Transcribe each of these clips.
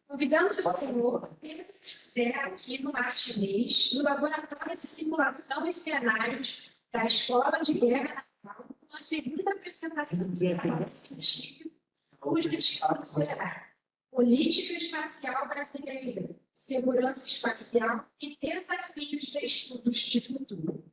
Convidamos o senhor Pedro José aqui no Martinez, no Laboratório de Simulação e Cenários da Escola de Guerra Naval, com a segunda apresentação do científico, cujo título será Política Espacial Brasileira, Segurança Espacial e Desafios de Estudos de Futuro.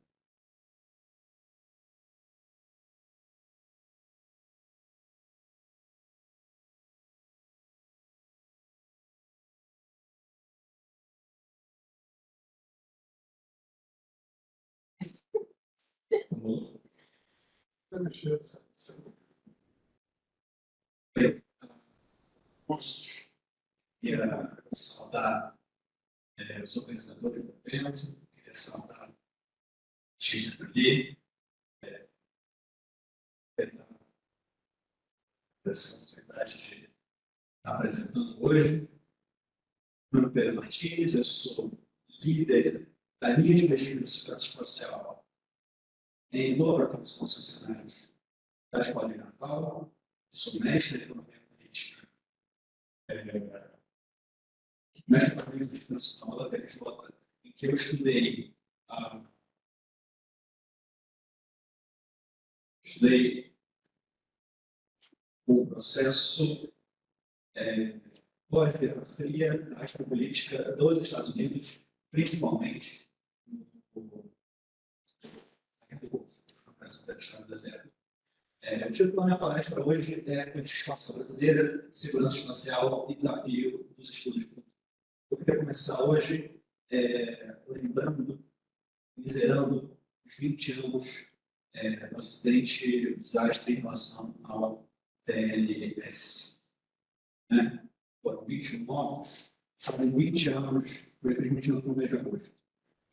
Queria saudar os organizadores do evento, queria saudar o X ali, dessa oportunidade de estar apresentando hoje. Meu nome é Pedro Martins, eu sou líder da linha de pesquisa de segurança espacial em laboratórios de cenários da Escola de Natal, sou mestre em economia política, mestre em economia internacional da FRJ, em que eu estudei o processo pós-Guerra Fria da geopolítica dos Estados Unidos, principalmente no processo da Estado do Deserto. O título da minha palestra hoje é Política Espacial Brasileira, Segurança Espacial e Desafio dos Estudos. Eu queria começar hoje lembrando, miserando os 20 anos do acidente, do desastre em relação ao TLS. Foram 21 mortos, foram 20 anos, foi 20 anos no mês de agosto.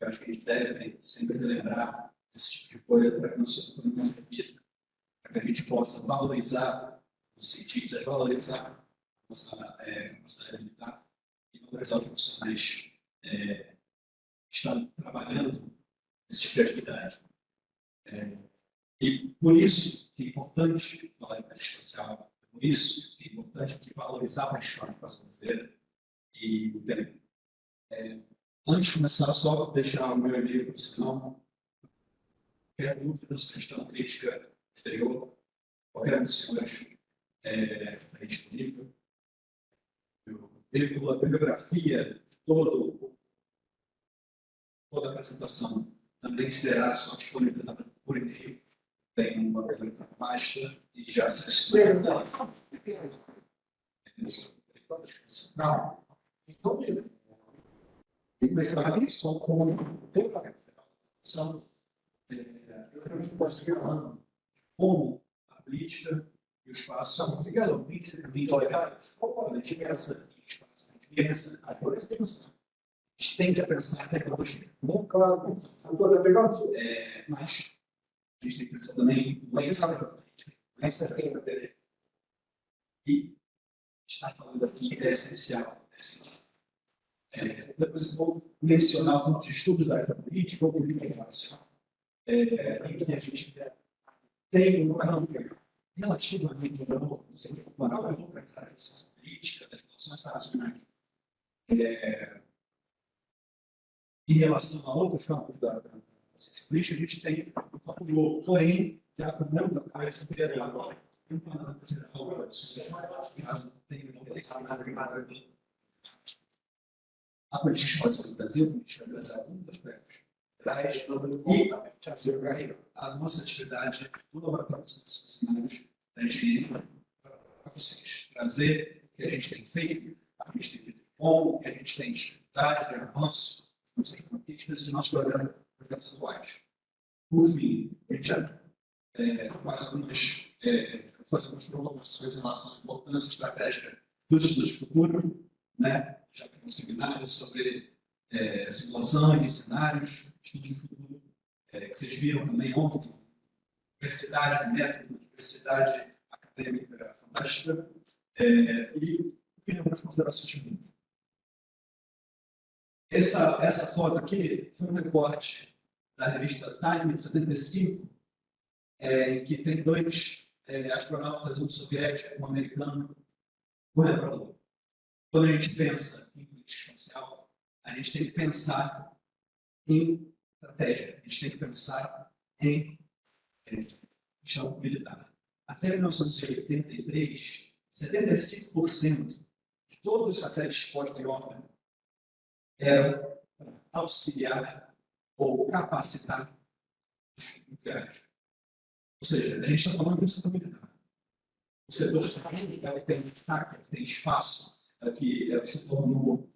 Eu acho que a gente deve sempre lembrar esse tipo de coisa para que não se repita, para que a gente possa valorizar os cientistas, valorizar a nossa área militar e valorizar os profissionais que estão trabalhando nesse tipo de atividade. E por isso que é importante falar em política espacial, por isso que é importante valorizar a história brasileira. E, bem, antes de começar, só deixar o meu e-mail profissional. Qualquer dúvida, sugestão, crítica exterior, qualquer um dos senhores está disponível. A bibliografia, toda a apresentação também será só disponibilizada por e-mail. Tem uma pergunta pasta e já se explica. Não. Então, mas só como são eu posso falar como a política e o espaço são intrinsecamente ligados. Como a política e o espaço a coisa pensa. A gente tende a pensar em tecnologia. Bom, claro, mas a gente tem que pensar também em influência feita. E está falando aqui é essencial. Depois eu vou mencionar o ponto de estudo da área política ou política internacional, em que a gente tem um campo relativamente novo, sem comparar com outras áreas políticas das relações internacionais. Em relação a outros campos da ciência política, a gente tem um campo novo, porém, já com muita coisa superior. A política espacial do Brasil, a política brasileira, um dos aspectos gerais, e a nossa atividade no Laboratório de Simulação de Cenários da Engenharia para vocês. Trazer o que a gente tem feito, a gente tem feito bom, o que a gente tem dificuldade, de avanço, nossas conquistas e nossos projetos atuais. Por fim, a gente já faz algumas provocações em relação à importância estratégica dos estudos de futuro, já tem um seminário sobre simulação e cenários, estudo de futuro, que vocês viram também ontem, diversidade de método, diversidade acadêmica fantástica, e tem algumas considerações finais. Essa foto aqui foi um recorte da revista Time, de 75, que tem dois astronautas, um soviético e um americano, corredor. Quando a gente pensa em política espacial, a gente tem que pensar em estratégia, a gente tem que pensar em questão militar. Até 1983, 75% de todos os satélites postos em órbita eram para auxiliar ou capacitar os nucleares. Ou seja, a gente está falando de um setor militar. O setor civil é o que tem destaque, é o que tem espaço, é o que se tornou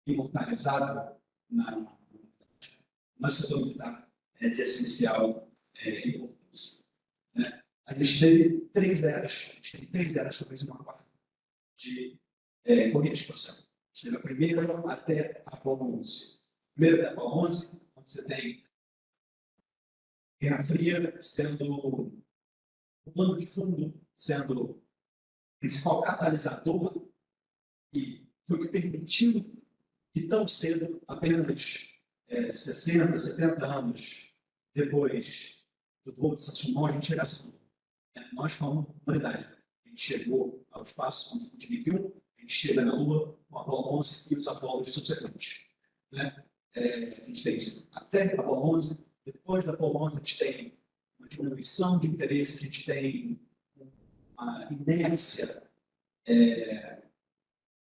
imortalizado no setor militar de essencial importância. Né? A gente teve três eras, talvez uma quarta, de corrida espacial. A gente teve a primeira até a Apollo 11. Primeiro até a Apollo 11, onde você tem Guerra Fria sendo o plano de fundo, sendo o principal catalisador, e foi o que permitiu que tão cedo, apenas 60, 70 anos depois do voo de Saturno, a gente chegasse. Nós, como humanidade, a gente chegou ao espaço com o de 2001, a gente chega na Lua com a Apollo 11 e os Apolos subsequentes. Né? A gente tem até a Apollo 11, depois da Apollo 11 a gente tem uma diminuição de interesse, a gente tem uma inércia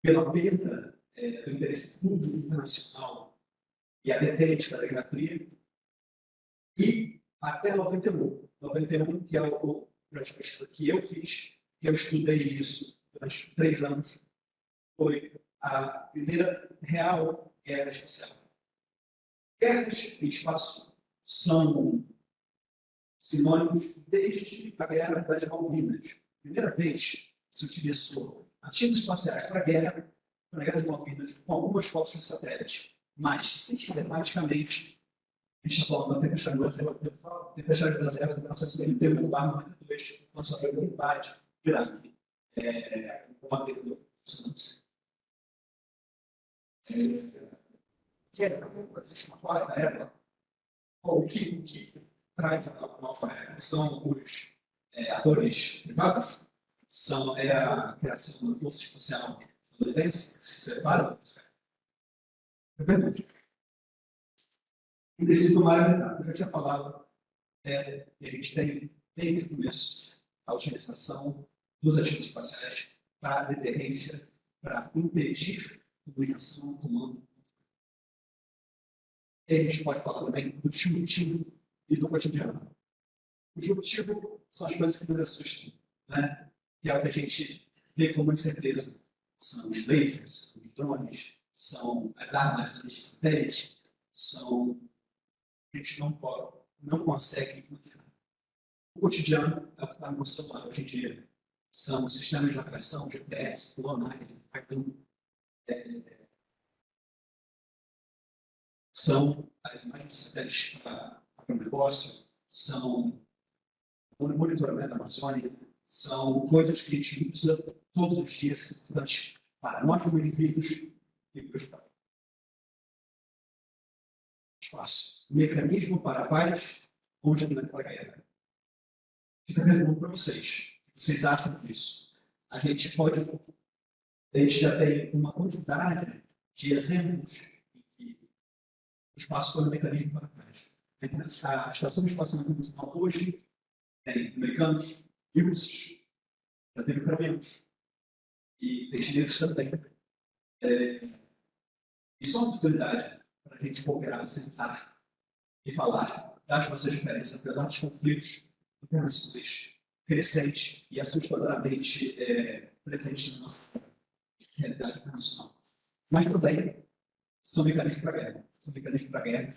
pela perda do interesse público internacional e a detente da Guerra Fria, e até 91. 91, que é o pesquisa que eu fiz, que eu estudei isso durante 3 anos, foi a primeira real guerra espacial. Guerras e espaço são sinônimos desde a Guerra das Malvinas. Primeira vez se utilizou ativos espaciais para a guerra das Malvinas com algumas fotos de satélite, mas sistematicamente a gente está falando da tempestade do Brasil, tempestade do Brasil de 1991, barra 92, quando sofreu o embate do Iraque, combatendo o Saddam Hussein. Existe uma quarta era, o que traz a nova era são os atores privados, a criação da Força Espacial Estadunidense, que se separa do Israel. Eu pergunto, em princípio, eu já tinha falado, a gente tem, desde o começo, a utilização dos ativos espaciais para deterrência, para impedir comunicação, comando. E a gente pode falar também do disruptivo e do cotidiano. O disruptivo são as coisas que nos assustam, né? Que é o que a gente vê com muita certeza. São os lasers, os drones, são as armas anti-satélite, são a gente não consegue imaginar. O cotidiano é o que está no celular hoje em dia. São os sistemas de navegação, GPS, clonagem, são as imagens de satélites para o negócio, são o monitoramento da Amazônia, são coisas que a gente usa todos os dias para nós como indivíduos e para o espaço. Mecanismo para a paz, onde não é para a guerra. Fica a pergunta para vocês. O que vocês acham disso? A gente já tem uma quantidade de exemplos em que o espaço foi um mecanismo para a paz. A Estação Espacial Internacional hoje tem americanos e russos, já tem ucranianos, e tem chineses também. Isso é uma oportunidade para a gente cooperar, sentar e falar das nossas diferenças, apesar dos conflitos internacionais crescentes e assustadoramente presentes na nossa realidade internacional. Mas também são mecanismos para a guerra. São mecanismos para a guerra.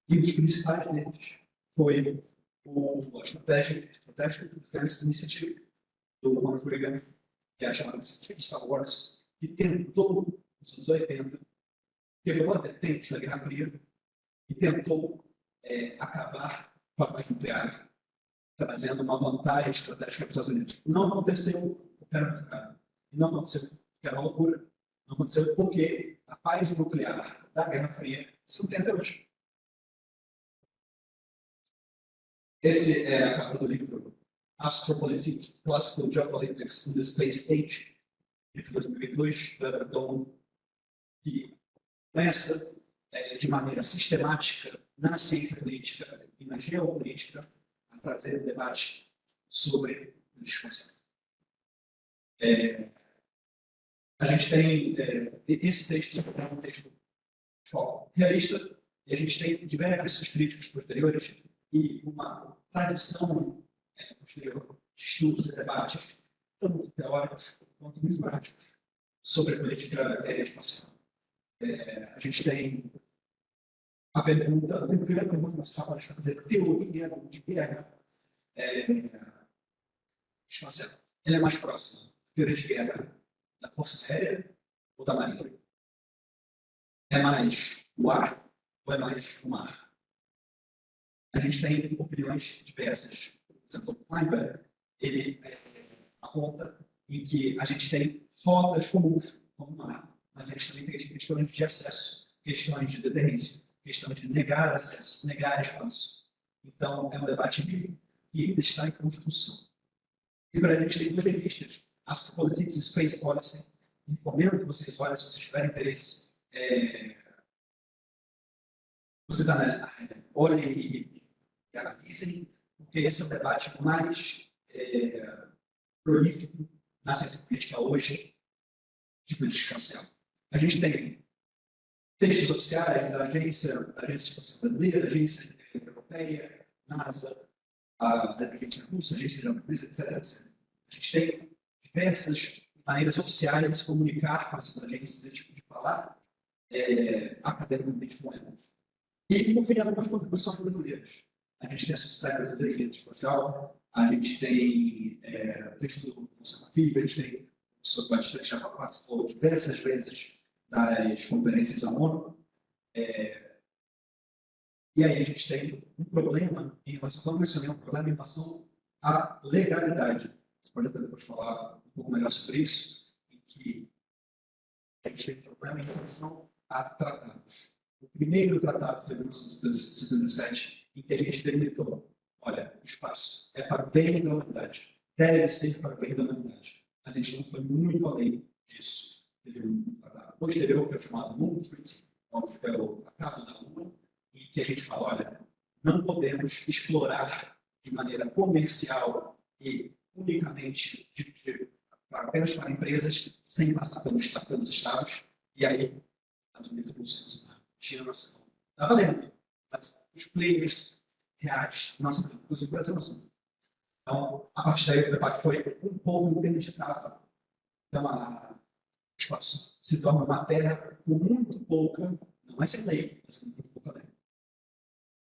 E um dos principais deles foi a Strategic Defense Initiative do Ronald Reagan, que é a chamada Star Wars, que tentou, nos anos 80, quebrou a detente da Guerra Fria e tentou acabar com a paz nuclear, trazendo uma vantagem estratégica para os Estados Unidos. Não aconteceu, porque era muito caro. Não aconteceu, porque era uma loucura. Não aconteceu porque a paz nuclear da Guerra Fria se não tem até hoje. Esse é a capa do livro Astropolitics, Classical Geopolitics in the Space Age, de 2002, da Everton, que pensa de maneira sistemática na ciência política e na geopolítica a trazer debate sobre política espacial. A gente tem esse texto é um texto realista, e a gente tem diversos críticos posteriores e uma tradição posterior de estudos e debates, tanto teóricos quanto muito práticos, sobre a política espacial. A gente tem a primeira pergunta para fazer teoria de guerra espacial. Ela é mais próxima da teoria de guerra da Força Aérea ou da Marinha? É mais o ar ou é mais o mar? A gente tem opiniões diversas. Por exemplo, o Kleinberg, ele aponta em que a gente tem rotas comuns como o mar, mas a gente também tem questões de acesso, questões de deterrência, questões de negar acesso, negar espaço. Então, é um debate que está em construção. E para a gente tem duas revistas, Astropolitics e Space Policy. Recomendo que vocês olhem, se vocês tiverem interesse. Vocês olhem e analisem, porque esse é o debate mais prolífico na ciência política hoje, de política espacial. A gente tem textos oficiais da Agência de Espacial Brasileira, da Agência Europeia, NASA, da Agência Russa, Agência Japonesa, etc. A gente tem diversas maneiras oficiais de se comunicar com essas agências, de falar academicamente com elas. E, por fim, algumas contribuições brasileiras. A gente tem a Sociedade Brasileira de Ciência Espacial, a gente tem o texto do Conselho FIB, a gente tem o professor Batista, que já participou diversas vezes das conferências da ONU. E aí a gente tem um problema em relação, como eu mencionei, um problema em relação à legalidade. Você pode até depois falar um pouco melhor sobre isso, em que a gente tem um problema em relação a tratados. O primeiro tratado foi em 1967, em que a gente delimitou, olha, o espaço é para o bem da humanidade, deve ser para o bem da humanidade. Mas a gente não foi muito além disso. Teve um tratado posterior, que é chamado Moon Treaty, que é o Tratado da Lua, em que a gente fala, olha, não podemos explorar de maneira comercial e unicamente apenas para empresas, sem passar pelos estados, e aí, Estados Unidos, Rússia, China, nossa, está valendo, mas os players reais, nossa, inclusive o Brasil, nossa. Então, a partir daí, o debate foi um pouco interditado. Então, o espaço se torna uma terra com muito pouca, não é sem lei, mas com muito pouca lei.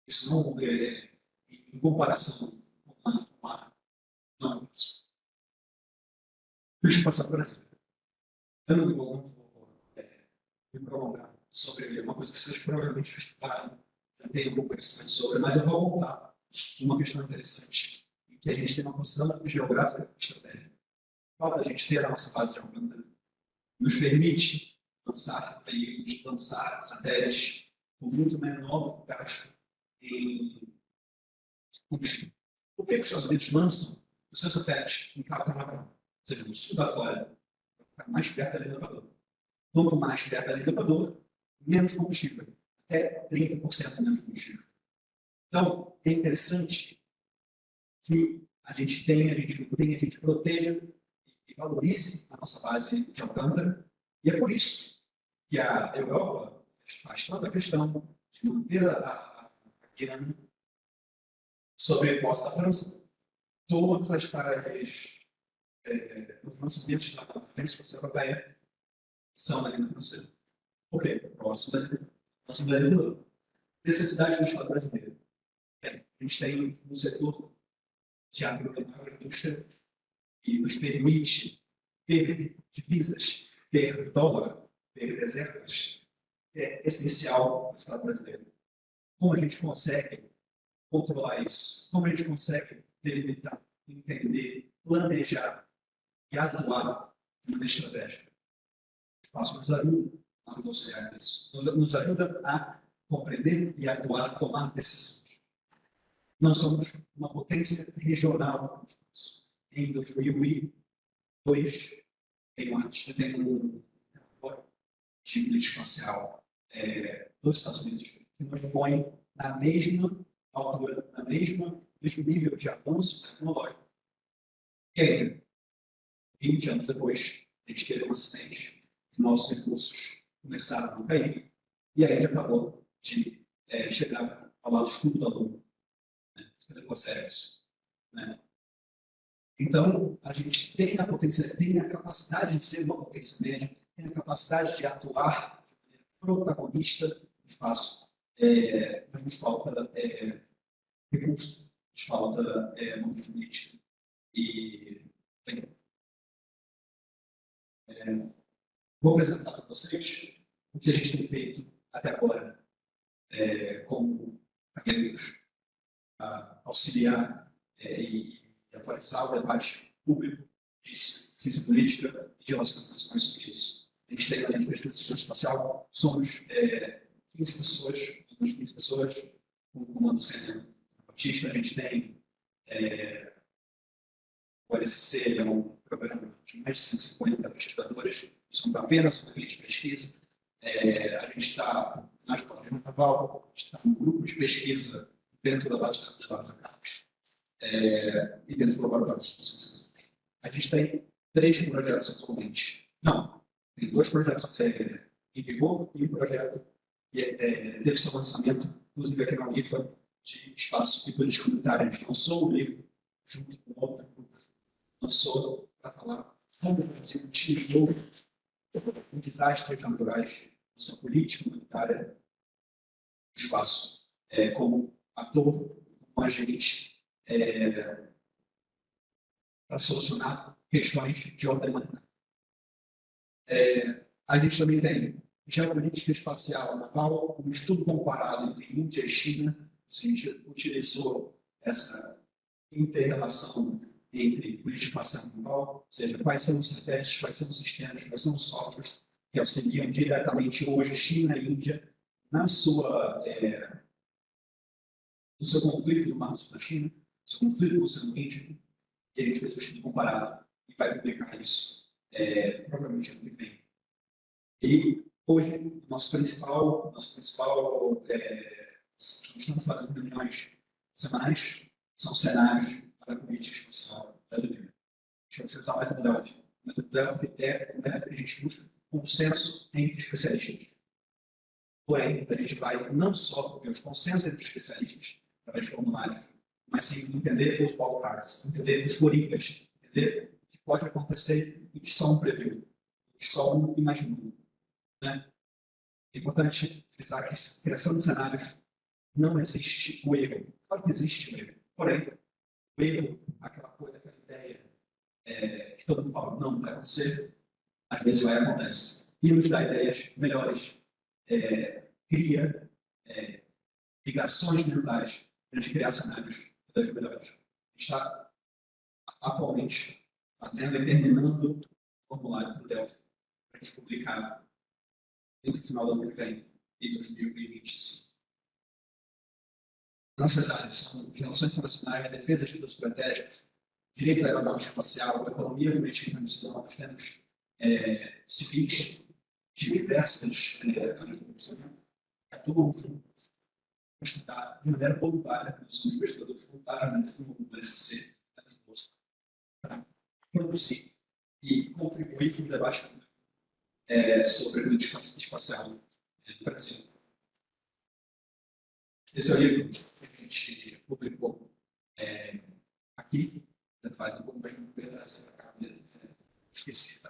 Isso não é, em comparação com o mar, não é isso. Deixa eu passar por aqui. Eu não vou me prolongar sobre uma coisa que vocês provavelmente já estudaram, já tem algum conhecimento sobre, mas eu vou voltar a uma questão interessante, em que a gente tem uma posição geográfica estratégica. Falta a gente ter a nossa base de Alcântara, nos permite lançar veículos, lançar satélites com muito menor gasto em combustível. Por que os Estados Unidos lançam os seus satélites em Cabo Camarão, ou seja, no sul da Flórida, para ficar mais perto da linha do Equador? Quanto mais perto da linha do Equador, menos combustível, até 30% menos combustível. Então, é interessante que a gente proteja e valorize a nossa base de Alcântara, e é por isso que a Europa faz toda a questão de manter a Guiana sob a posse da França. Todas as os lançamentos da Agência Europeia são na linha francesa. Por quê? Próximo da linha do necessidade do Estado brasileiro. A gente tem um setor de agroindústria que nos permite ter divisas, ter dólar, ter reservas, é essencial para o Estado brasileiro. Como a gente consegue controlar isso? Como a gente consegue delimitar, entender, planejar e atuar de maneira estratégica? O espaço nos ajuda a negociar isso. Nos ajuda a compreender e atuar, tomar decisões. nós somos uma potência regional. Em 2002, tem um de política espacial dos Estados Unidos que nos põe na mesma altura, mesmo nível de avanço tecnológico. E aí, 20 anos depois, a gente teve um acidente, os nossos recursos começaram a cair, e aí a gente acabou de chegar ao lado fundo da Lua, né? Né? Então, a gente tem a potência, tem a capacidade de ser uma potência média, tem a capacidade de atuar de maneira protagonista no espaço, mas nos falta recurso, nos falta momento político. E, bem, vou apresentar para vocês o que a gente tem feito até agora, como acadêmicos, auxiliar e atualizar o debate público de ciência política e de relações internacionais sobre isso. A gente tem na linha de pesquisa espacial, somos 15 pessoas, com o comando sênior Batista. A gente tem o LSC, é um programa de mais de 150 pesquisadores, somos apenas uma linha de pesquisa. A gente está na Escola de Naval, a gente está num grupo de pesquisa dentro da base de dados da CAPES e dentro do laboratório de ciência. A gente tem 3 projetos atualmente. Não, tem 2 projetos em vigor e um projeto que teve seu lançamento, inclusive aqui na UNIFA, de espaço e política comunitária. A gente lançou o livro junto com outro grupo, lançou para falar como o Brasil utilizou em desastres naturais, sua política comunitária, o espaço como ator, como agente para solucionar questões de ordem humanitária. A gente também tem geopolítica espacial naval, um estudo comparado entre Índia e China. A gente utilizou essa inter-relação entre política espacial naval, ou seja, quais são os satélites, quais são os sistemas, quais são os softwares que auxiliam diretamente hoje China e Índia no seu conflito do Mar Sul da China, no seu conflito com o Oceano Índico, e a gente fez um estudo comparado e vai publicar isso provavelmente ano que vem. E hoje, nosso principal estamos fazendo reuniões semanais, são cenários para a política espacial brasileira. A gente vai usar mais o Delphi. O método Delphi é o método que a gente busca consenso entre especialistas. Porém, a gente vai não só ver os consensos entre especialistas, através de formulários, mas sim entender os wildcards, entender os coringas, entender o que pode acontecer e o que só um previu, o que só um imaginou. Né? É importante frisar que a criação de cenários não existe o erro. Claro que existe o erro. Porém, o erro, aquela coisa, aquela ideia que todo mundo fala, não vai acontecer, às vezes vai acontecer. E nos dá ideias melhores, cria ligações mentais para a gente criar cenários cada vez melhores. A gente está atualmente fazendo e terminando o formulário do Delphi para a gente publicar no final do ano que vem, em 2025. Nossas áreas são relações internacionais, defesa de estudos estratégicos, direito aeronáutico espacial, economia política internacional, nós temos civis de diversas atuam para estudar de maneira voluntária, nós somos pesquisadores voluntários no SC, para produzir e contribuir para o debate sobre a política espacial do Brasil. Esse é o livro que a gente publicou aqui, faz um pouco mais de essa esqueci,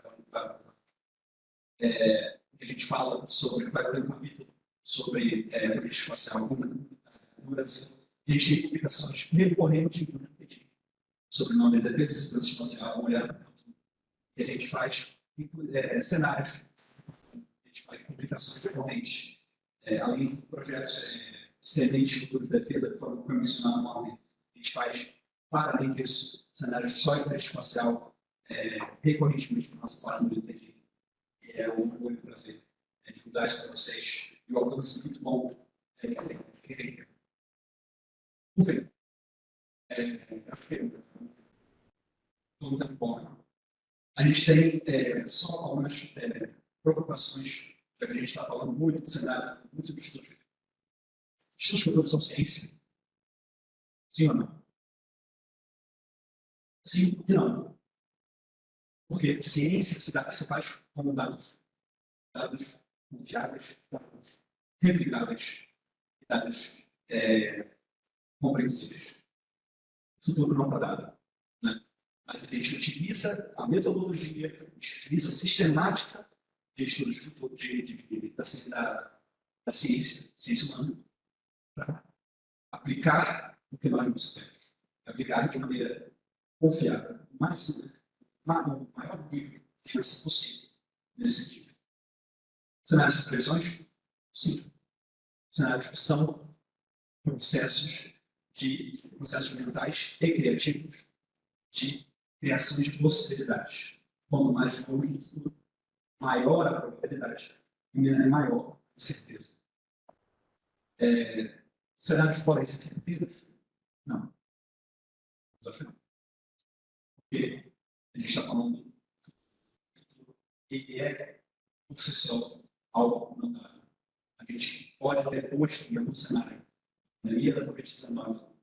a gente fala sobre, vai ter um capítulo sobre política espacial no Brasil. A gente tem publicações recorrentes sobre o nome da defesa e segurança espacial, mulher, e a gente faz cenários, a gente faz publicações recorrentes, além de projetos sementes futuros de defesa, que foram mencionados no nome, a gente faz, para além disso, cenários só de defesa espacial, recorrentemente na nossa página do LinkedIn. E é um orgulho prazer divulgar isso para vocês. E o alcance muito bom. Enfim, Acho que tudo muito bom. A gente tem só algumas preocupações, já que a gente está falando muito do cenário, muito de estudos. Estudos futuros são ciência? Sim ou não? Sim e não. Porque ciência se faz como dados confiáveis, dados replicáveis, dados compreensíveis. Futuro não para dado. Né? Mas a gente utiliza a metodologia, a gente utiliza a sistemática de estudos da ciência humana, para aplicar o que nós sabemos, aplicar de maneira confiável, o maior nível que vai ser possível nesse sentido. Cenários de previsões? Sim. Cenários que são processos mentais e criativos de criação de possibilidades. Quanto mais bonito, maior a probabilidade, maior a certeza. Cenários podem ser repetidos? Não. Porque a gente está falando e por si só, algo não dá. A gente pode ter posto em algum cenário, pandemia da Covid-19,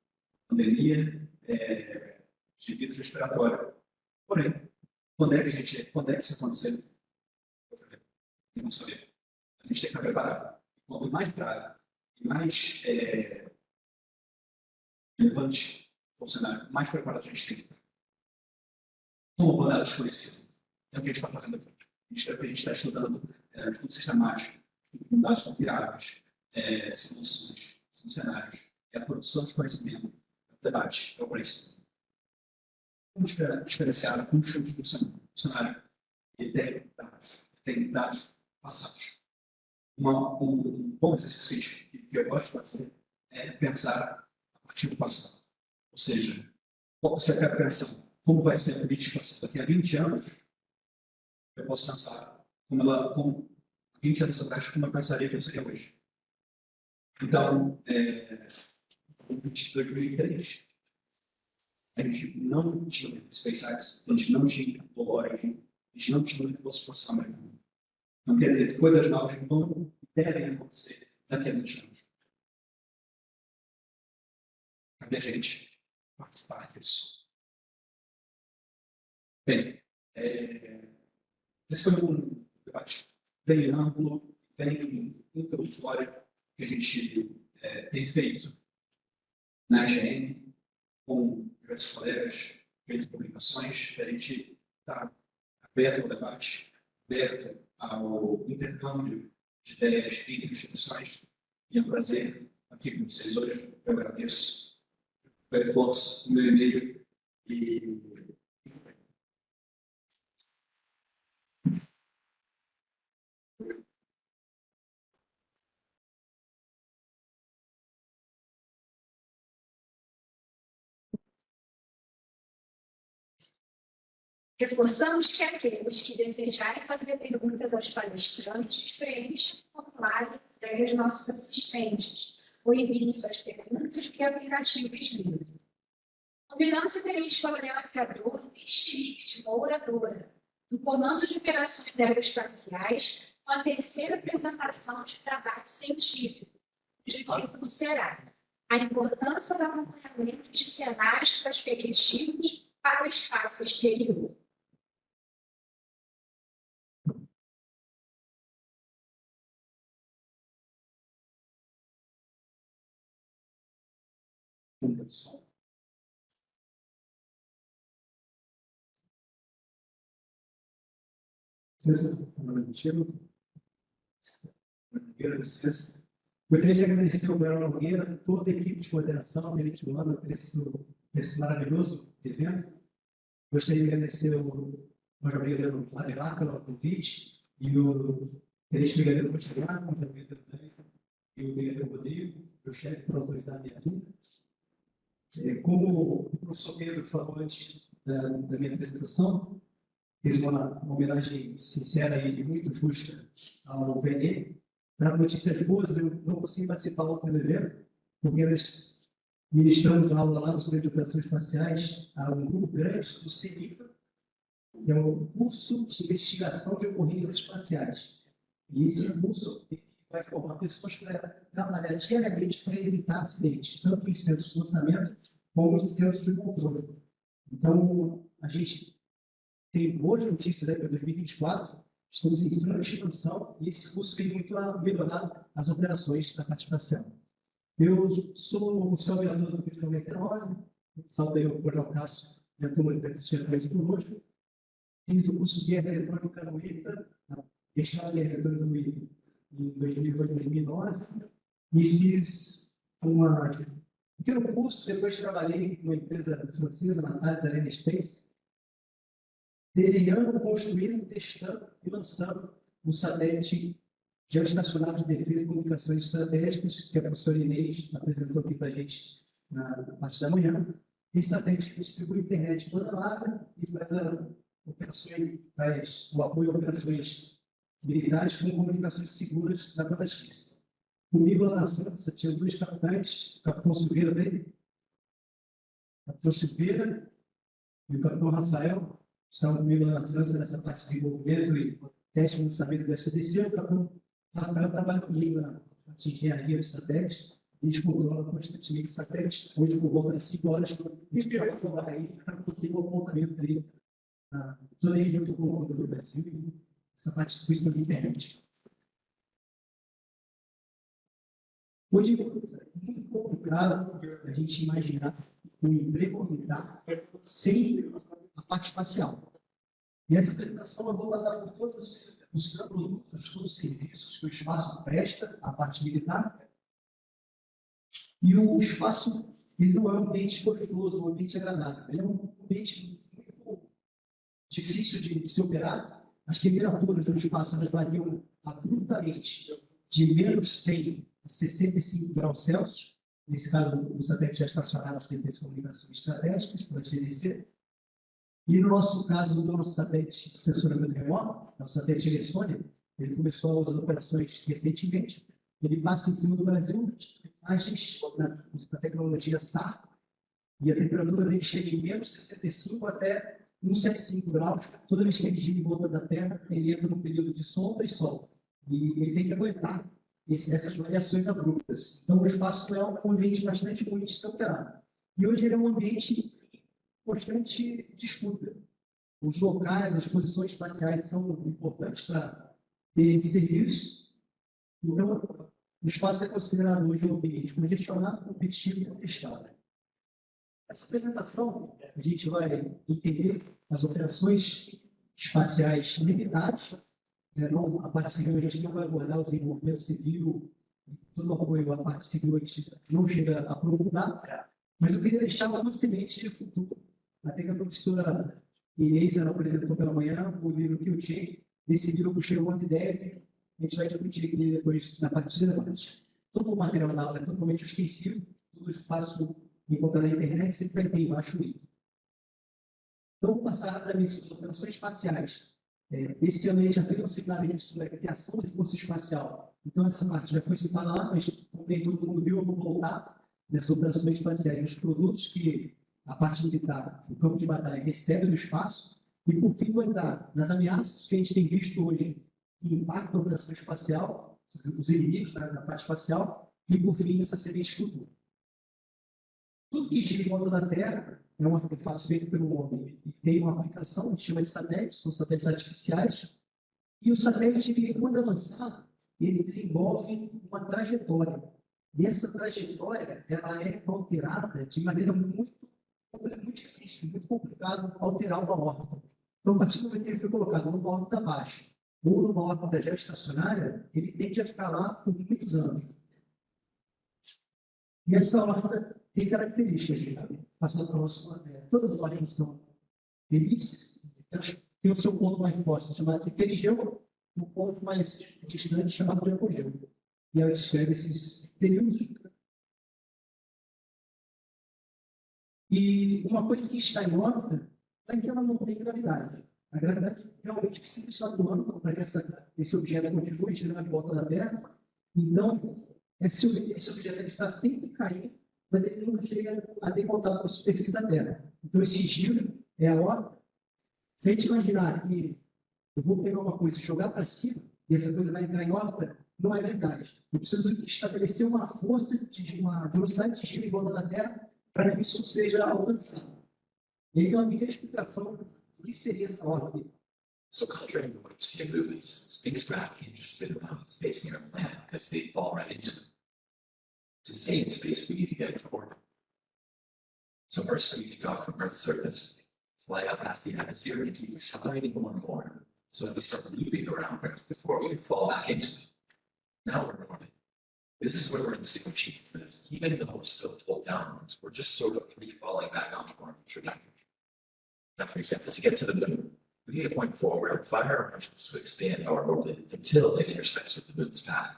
pandemia de vírus respiratório. Porém, quando é que isso aconteceu? Eu não sabia. A gente tem que estar preparado. Quanto mais grave e mais relevante o cenário, mais preparado a gente tem que estar. Como o dado desconhecido. É o que a gente está fazendo aqui. A gente está estudando estudo sistemático, dados confiáveis, simulações, cenários, a produção de conhecimento, o debate, é o brainstorming. Como diferenciar um estudo do cenário e tem dados passados? Um bom exercício que eu gosto de fazer é pensar a partir do passado. Ou seja, se eu quero pensar como vai ser a política daqui a 20 anos, eu posso pensar como 20 anos atrás, como eu pensaria que eu seria hoje. Então, em 2003, a gente não tinha SpaceX, a gente não tinha Blue Origin, a gente não tinha recursos for Summer. Não quer dizer que coisas novas vão e devem acontecer daqui a 20 anos. Cabe a gente participar disso. Bem, esse foi um debate bem amplo, bem introdutório que a gente tem feito na IGN, com diversos colegas, feito publicações, a gente está aberto ao debate, aberto ao intercâmbio de ideias entre instituições, e é um prazer aqui com vocês hoje. Eu agradeço o reforço, o meu e-mail e Reforçamos que aqueles que desejarem fazer perguntas aos palestrantes preenchem o formulário entregue aos nossos assistentes ou enviem suas perguntas via aplicativo Slido. Convidamos o Tenente Coronel Aviador Luiz Felipe de Moura Doura, do Comando de Operações Aeroespaciais, com a terceira apresentação de trabalho científico, cujo título será a importância do acompanhamento de cenários prospectivos para o espaço exterior. Gostaria de agradecer ao Coronel Nogueira, toda a equipe de coordenação, Tenente Luana, por esse maravilhoso evento. Gostaria de agradecer ao Brigadeiro Flávio pelo convite e o Tenente Brigadeiro Montenegro, o Brigadeiro também, e o Brigadeiro Rodrigo, meu chefe, por autorizar a minha vinda. Como o professor Pedro falou antes da minha apresentação, fiz uma homenagem sincera e muito justa ao VNE. Para notícias boas, eu não consegui participar ontem do evento, porque ministramos aula lá no Centro de Operações Espaciais a um grupo grande do CENIPA, que é o curso de investigação de ocorrências espaciais. E esse curso vai formar pessoas para trabalhar diariamente para evitar acidentes, tanto em centros de lançamento como em centros de controle. Então, a gente tem boas notícias aí para 2024, estamos em grande expansão e esse curso vem muito a melhorar as operações da participação. Eu sou o salvador do Petróleo 99, salvei o Coronel Cássio e a turma que assistiu a conosco. Fiz o curso de guerra eletrônica no ITA, fechado guerra eletrônica no ITA em 2008, 2009, e fiz um pequeno curso, depois trabalhei numa empresa francesa, na Thales Alenia Space, desenhando, construindo, testando e lançando um satélite geoestacionário de defesa e comunicações estratégicas, que a professora Inês apresentou aqui para a gente na parte da manhã. Esse satélite distribui internet toda larga e faz o apoio a operações militares com comunicações seguras da banda X. Comigo lá na França tinha dois capitães, o capitão Silveira e o capitão Rafael, estavam comigo lá na França nessa parte de desenvolvimento e teste de lançamento da SDC. O capitão Rafael trabalha comigo na parte de engenharia dos satélites. A gente controla constantemente satélites, hoje por volta de 5 horas, e vai controlar aí para conseguir o apontamento dele toda a região do comando do Brasil e essa parte de distribuição da internet. Hoje é muito complicado a gente imaginar um emprego militar sem a parte espacial. E essa apresentação eu vou passar por todos os produtos, todos os serviços que o espaço presta à parte militar. E o espaço ele não é um ambiente gostoso, um ambiente agradável. Ele é um ambiente muito difícil de se operar. As temperaturas do espaço variam abruptamente de menos 100 a 65 graus Celsius. Nesse caso, o satélite já estacionado nas defesas de comunicações estratégicas, para a TDC. E no nosso caso, do nosso satélite de sensoramento remoto, é o satélite Elessônia, ele começou as operações recentemente. Ele passa em cima do Brasil, imagens da tecnologia SAR, e a temperatura dele chega em menos 65 até 175 graus. Toda vez que ele gira em volta da Terra, ele entra num período de sombra e sol. E ele tem que aguentar essas variações abruptas. Então, o espaço é um ambiente bastante ruim de se operar. E hoje ele é um ambiente constante disputa. Os locais, as posições espaciais são importantes para ter serviço. Então, o espaço é considerado hoje um ambiente congestionado, competitivo e contestado. Essa apresentação, a gente vai entender as operações espaciais militares. A parte civil, a gente não vai abordar o desenvolvimento civil, todo o apoio à parte civil, a gente não chega a aprofundar, mas eu queria deixar uma semente de futuro. Até que a professora Inês apresentou pela manhã o livro que eu tinha. Esse livro puxei algumas ideias, a gente vai discutir aqui depois na parte de debate. Todo o material da aula é totalmente ostensivo, tudo fácil de encontrar na internet, sempre vai ter embaixo o livro. Então, vou passar rapidamente sobre as operações espaciais. Esse ano a gente já fez um seminário sobre a criação de força espacial. Então, essa parte já foi citada lá, mas como todo mundo viu, eu vou voltar nessas operações espaciais, nos produtos que a parte militar, o campo de batalha, recebe do espaço, e por fim vai entrar nas ameaças que a gente tem visto hoje, que impactam a operação espacial, os inimigos da parte espacial, e por fim essa semente futura. Tudo que gira em volta da Terra é um artefato feito pelo homem e tem uma aplicação, a gente chama de satélites, são satélites artificiais, e o satélite, quando é lançado, ele desenvolve uma trajetória. E essa trajetória ela é alterada de maneira muito difícil, muito complicado alterar uma órbita. Então, a partir do momento que ele foi colocado numa órbita baixa ou numa órbita geoestacionária, ele tende a ficar lá por muitos anos. E essa órbita tem características, passando para nós, todas as órbitas são elipses, elas têm o seu ponto mais próximo, chamado de perigeu, o ponto mais distante, chamado de apogeu. E ela descreve esses períodos. E uma coisa que está em órbita é que ela não tem gravidade. A gravidade realmente precisa estar atuando para que esse objeto continue girando em volta da Terra. Então, esse objeto está sempre caindo mas ele nunca chega a ter contato com a superfície da Terra. Então, esse giro é a órbita. Se a gente imaginar que eu vou pegar uma coisa e jogar para cima, e essa coisa vai entrar em órbita, não é verdade. Eu preciso estabelecer uma força, uma velocidade de giro em volta da Terra para que isso seja alcançado. E então, a minha explicação do que seria essa órbita. So contrary to what you see in movies, spacecraft can't just sit around in space near a planet because they fall right into it. To stay in space, we need to get into orbit. So first, we take off from Earth's surface, fly up past the atmosphere, and keep accelerating more and more, so that we start looping around Earth before we can fall back into it. Now we're in orbit. This is where we're in the single cheat, because even though we're still pulled downwards, we're just sort of free falling back onto our trajectory. Now, for example, to get to the moon, we need a point forward where we fire our engines to expand our orbit until it intersects with the moon's path.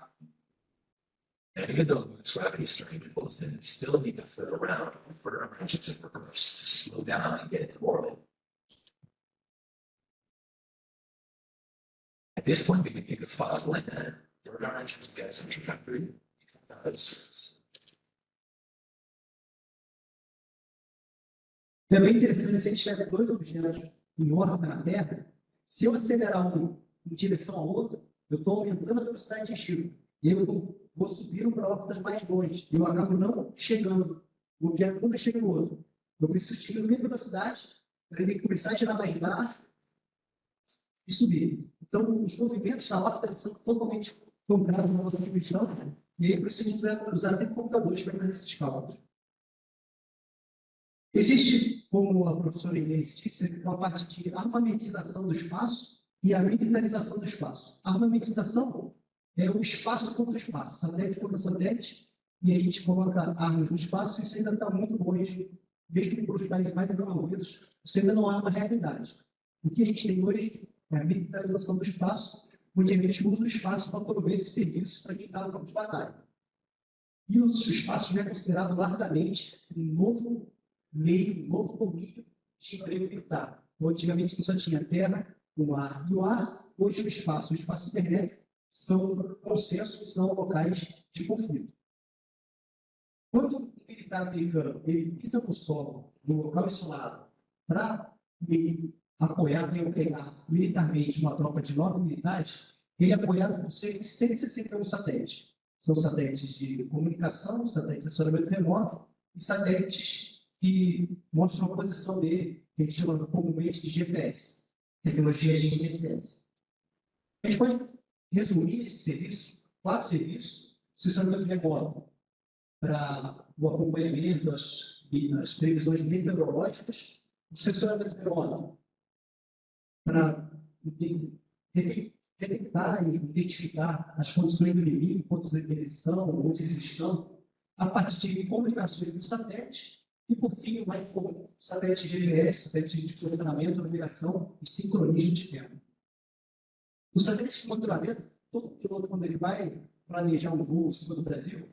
And even though the moon's gravity is starting to pull us in, we still need to flip around and put our engines in reverse to slow down and get into orbit. At this point, we can pick a spot to land at, burn our engines to get some trajectory. Também interessante, se a gente tiver dois objetos em órbita na Terra, se eu acelerar um em direção ao outro, eu estou aumentando a velocidade de giro. E eu vou subir para órbitas mais longe. E eu acabo não chegando. O objeto nunca chega no outro. Eu preciso diminuir a velocidade para ele começar a girar mais baixo e subir. Então, os movimentos da órbita são totalmente contrários à nossa dimensão. E aí, eu preciso usar sempre computadores para fazer esses cálculos. Existe, como a professora Inês disse, uma parte de armamentização do espaço e a militarização do espaço. A armamentização é o espaço contra o espaço, satélite contra satélite, e a gente coloca armas no espaço, e isso ainda está muito longe, mesmo para os países mais desenvolvidos, isso ainda não é uma realidade. O que a gente tem hoje é a militarização do espaço, onde a gente usa o espaço para prover esse serviço para quem está no campo de batalha. E o espaço é considerado largamente um novo meio, um novo domínio de emprego militar. Antigamente só tinha terra, o ar e o ar. Hoje o espaço cibernético são consensos que são locais de conflito. Quando o militar americano ele pisa no solo, no local isolado, para apoiar e empregar militarmente uma tropa de 9 militares, ele é apoiado por cerca de 161 satélites. São satélites de comunicação, satélites de acionamento remoto e satélites que mostram a posição dele, que a gente chama comumente de GPS, tecnologia de INSS. A gente pode resumir esse serviço, 4 serviços: sensoramento remoto para o acompanhamento das previsões meteorológicas, o sensoramento remoto para detectar e identificar as condições do inimigo, quantos eles são, onde eles estão, a partir de comunicações dos satélites. E, por fim, o MyPhone, satélite GPS, satélite de posicionamento, navegação e sincronismo de tempo. O satélite de monitoramento, todo piloto, quando ele vai planejar um voo em cima do Brasil,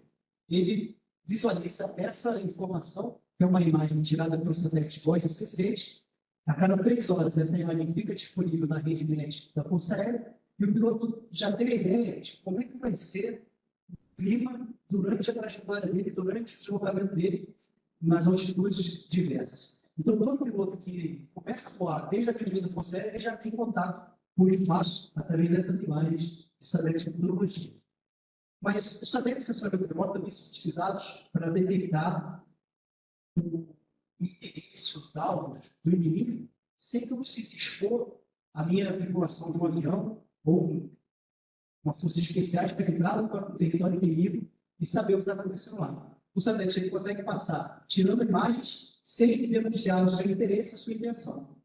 ele visualiza essa informação, que é uma imagem tirada pelo satélite Voyager C6. A cada 3 horas, essa imagem fica disponível na rede net da Força Aérea, e o piloto já tem a ideia de como é que vai ser o clima durante a trajetória dele, durante o deslocamento dele, nas altitudes diversas. Então, todo piloto que começa a voar desde a academia da Força Aérea, ele já tem contato com o espaço através dessas imagens de satélites de meteorologia. Mas os satélites de sensoramento remoto também são utilizados para detectar o interesse, os alvos do inimigo, sem que eu precise expor a minha tripulação de um avião ou uma força especiais para entrar no território inimigo e saber o que está acontecendo lá. O satélite ele consegue passar tirando imagens sem denunciar o seu interesse, a sua intenção.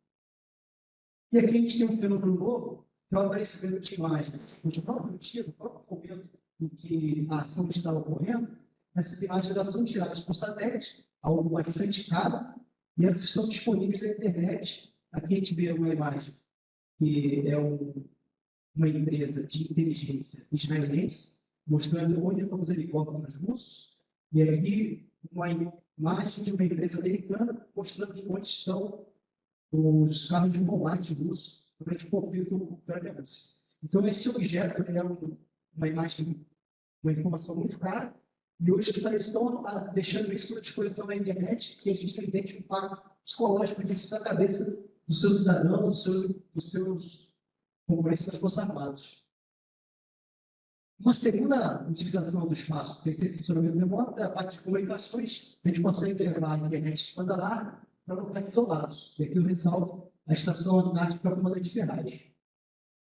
E aqui a gente tem um fenômeno novo, que é o aparecimento de imagens onde o próprio tiro, o próprio momento em que a ação está ocorrendo, essas imagens elas são tiradas por satélite, algo mais autenticado, e elas estão disponíveis na internet. Aqui a gente vê uma imagem que é uma empresa de inteligência israelense, mostrando onde estão os helicópteros russos. E aqui, uma imagem de uma empresa americana mostrando onde estão os carros de combate russos durante o conflito Ucrânia-Rússia. Então, esse objeto é uma imagem, uma informação muito clara, E hoje os países estão deixando isso à disposição na internet, que a gente entende o impacto psicológico disso na cabeça dos seus cidadãos, dos seus concorrentes das Forças Armadas. Uma segunda utilização do espaço que tem funcionamento remoto é a parte de comunicações. A gente consegue levar a internet de banda larga para locais isolados. E aqui eu ressalto a estação Antártica Comandante de Ferraz.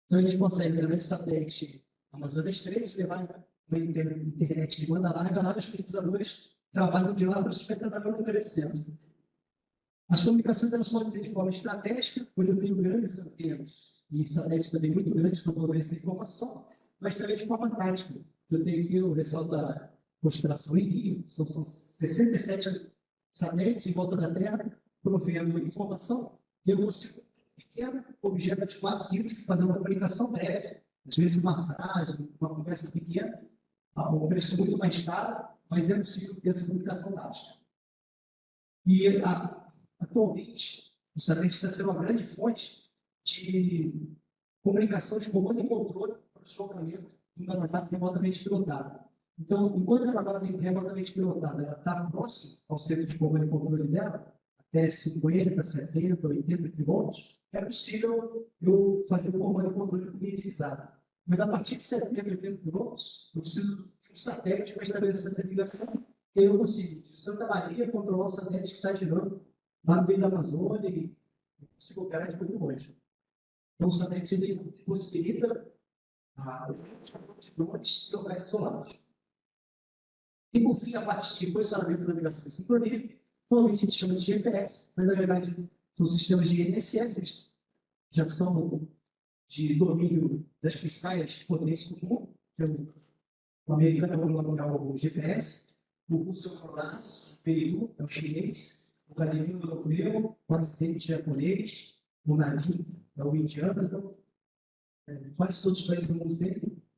Então, a gente consegue, através do satélite Amazonas 3, levar uma internet de banda larga lá, os pesquisadores trabalham de lá para os espectadores oferecendo. As comunicações elas podem ser de forma estratégica, onde eu tenho grandes antenas e satélites também muito grandes para oferecer informação, mas também de forma tática. Eu tenho aqui o ressalto da constelação em Rio, são 67 satélites em volta da Terra, provendo informação, e eu consigo um pequeno objeto de 4 quilos fazer uma comunicação breve, às vezes uma frase, uma conversa pequena, a um preço muito mais caro, mas é possível ter essa comunicação tática. E atualmente, o satélite está sendo uma grande fonte de comunicação de comando e controle para o deslocamento de uma aeronave remotamente pilotada. Então, enquanto a aeronave remotamente pilotada ela está próxima ao centro de comando e controle dela, até 50, 70, 80 quilômetros, é possível eu fazer o comando e controle miniaturizado. Mas a partir de 70, 80 quilômetros, eu preciso de um satélite para estabelecer essa ligação. E eu consigo, de Santa Maria, controlar o satélite que está girando lá no meio da Amazônia e consigo operar de muito longe. Então, o satélite possibilita de drones e locais isolados. E, por fim, a parte de posicionamento da navegação sincronífica, normalmente a gente chama de GPS, mas, na verdade, são sistemas de GNSS, eles já são de domínio das principais potências do mundo. Então, o americano é o GPS, o russo é o FLONASS, o Peru é o chinês, o Galileu é o europeu, o Ascente é o japonês, o Navi é o indiano. Então, quase todos os países do mundo têm,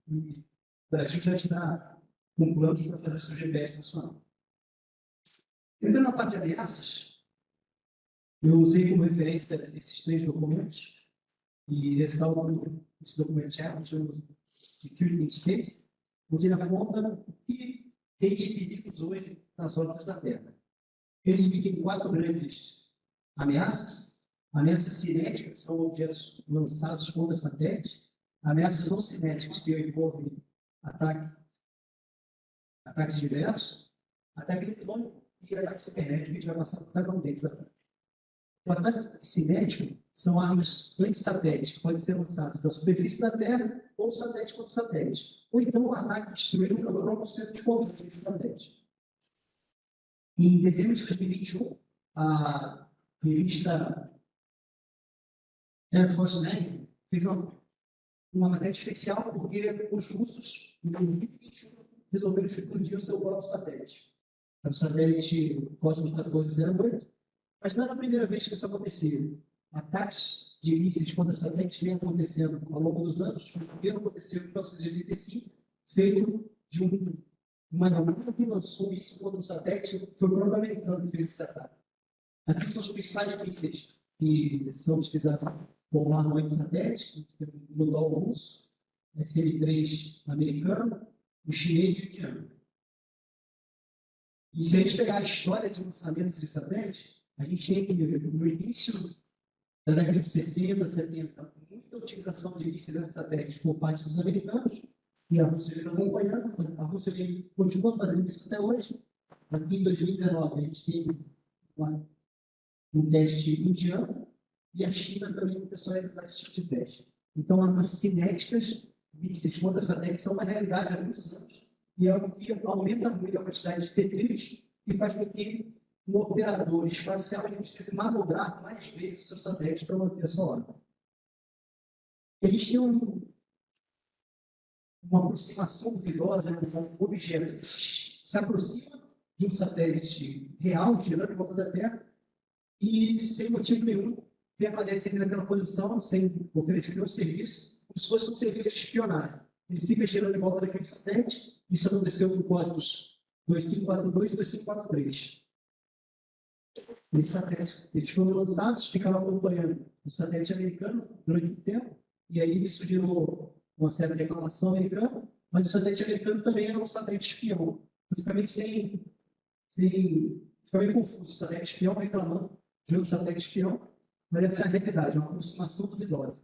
e o Brasil já está com planos para fazer o seu GPS nacional. Entrando na parte de ameaças, eu usei como referência esses 3 documentos, e ressalto esse documento chama Security in Space, onde ele aponta o que tem de perigos hoje nas órbitas da Terra. Eles dividem em 4 grandes ameaças. Ameaças cinéticas, são objetos lançados contra satélites. Ameaças não cinéticas, que envolvem ataques diversos. Ataque eletrônico e ataque cibernético, a gente vai passar por cada um deles agora. O ataque cinético são armas anti-satélite que podem ser lançadas da superfície da Terra ou satélite contra satélite. Ou então o ataque destruído pelo próprio centro de controle do satélite. Em dezembro de 2021, a revista Air Force Magazine fez uma matéria especial porque os russos, em 2021, resolveram explodir o seu próprio satélite. É o satélite Cosmos 1408, mas não era a primeira vez que isso acontecia. Ataques de mísseis contra satélites vêm acontecendo ao longo dos anos. O primeiro aconteceu em 1985, feito de uma aeronave que lançou isso contra o satélite, foi o próprio americano que fez esse ataque. Aqui são os principais mísseis que são utilizados como arma de satélite, o global russo, a SN-3 americano, o chinês e o indiano. E se a gente pegar a história de lançamentos de satélites, a gente tem que, no início da década de 60, 70, muita utilização de mísseis anti-satélites por parte dos americanos, e a Rússia vem acompanhando, a Rússia continua fazendo isso até hoje. Aqui em 2019, a gente tem um teste indiano, e a China também começou a realizar esse tipo de teste. Então, as cinéticas, mísseis contra satélites, são uma realidade há muitos anos. E é algo que aumenta muito a quantidade de detritos e faz com que um operador espacial precise manobrar mais vezes o seu satélite para manter a sua órbita. A gente tem uma aproximação duvidosa, um objeto que se aproxima de um satélite real, girando em volta da Terra, e sem motivo nenhum permanece ali naquela posição, sem oferecer nenhum serviço, como se fosse um serviço de espionagem. Ele fica girando em volta daquele satélite. Isso aconteceu com códigos 2542 e 2543. Esses satélites eles foram lançados, ficaram acompanhando o satélite americano durante um tempo, e aí isso gerou uma certa reclamação americana, mas o satélite americano também era um satélite espião. praticamente fica meio confuso. O satélite espião reclamando de outro satélite espião, mas essa é a realidade, é uma aproximação duvidosa.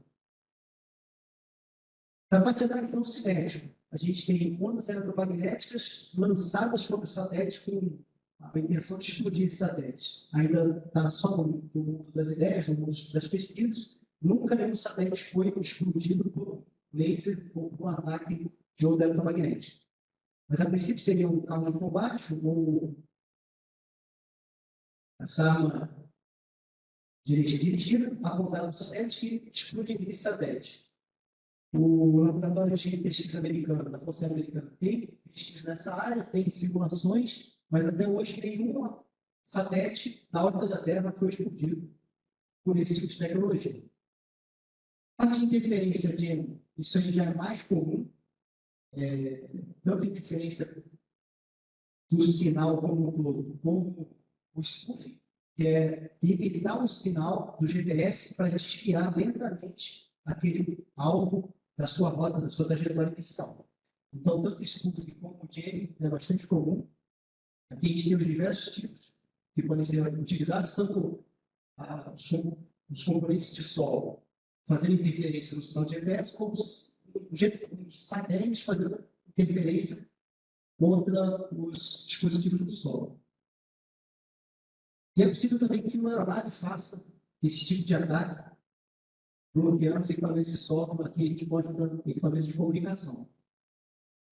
Da parte de ataque não cinético, a gente tem ondas eletromagnéticas lançadas sobre o satélite com a intenção de explodir esse satélite. Ainda está só no mundo das ideias, no mundo das pesquisas. Nunca nenhum satélite foi explodido por laser ou por um ataque de onda eletromagnética. Mas, a princípio, seria um carro de combate ou essa arma dirigida, apontada no satélite e explodiria esse satélite. O laboratório de pesquisa americano, da Força Aérea Americana, tem pesquisa nessa área, tem simulações, mas até hoje nenhum satélite na órbita da Terra foi explodido por esse tipo de tecnologia. A parte de interferência de isso aí já é mais comum, tanto interferência do sinal como um todo, como o spoofing, que é ele dá um sinal do GPS para desviar lentamente aquele alvo da sua rota, da sua trajetória inicial. Então, tanto o spoofing como o jamming é bastante comum. Aqui a gente tem os diversos tipos que podem ser utilizados, tanto os componentes de solo fazendo interferência no sinal de GPS, como os satélites fazendo interferência contra os dispositivos do solo. E é possível também que uma aeronave faça esse tipo de ataque, bloqueando os equipamentos de solo, como aqui a gente mostra equipamentos de comunicação.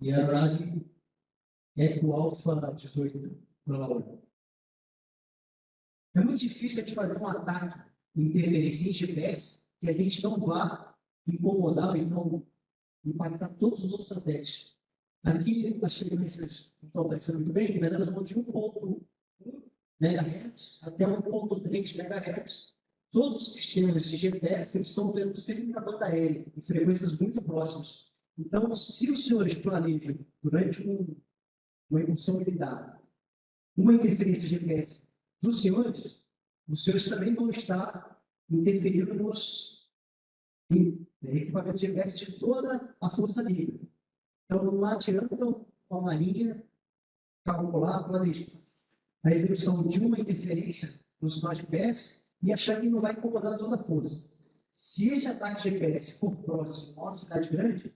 E a aeronave Eco Alpha 18 para lá. É muito difícil de fazer um ataque interferência em GPS que a gente não vá incomodar e não impactar todos os outros satélites. Aqui as frequências não estão aparecendo muito bem, mas elas vão de 1.1 MHz até 1.3 MHz. Todos os sistemas de GPS estão operando sempre na banda aérea, em frequências muito próximas. Então, se os senhores planejam, durante uma incursão militar, uma interferência GPS dos senhores, os senhores também vão estar interferindo nos equipamentos de GPS de toda a força aérea. Então, não adianta a Marinha calcular, planejar a execução de uma interferência no sinal GPS e achar que não vai incomodar toda a força. Se esse ataque GPS for próximo a uma cidade grande,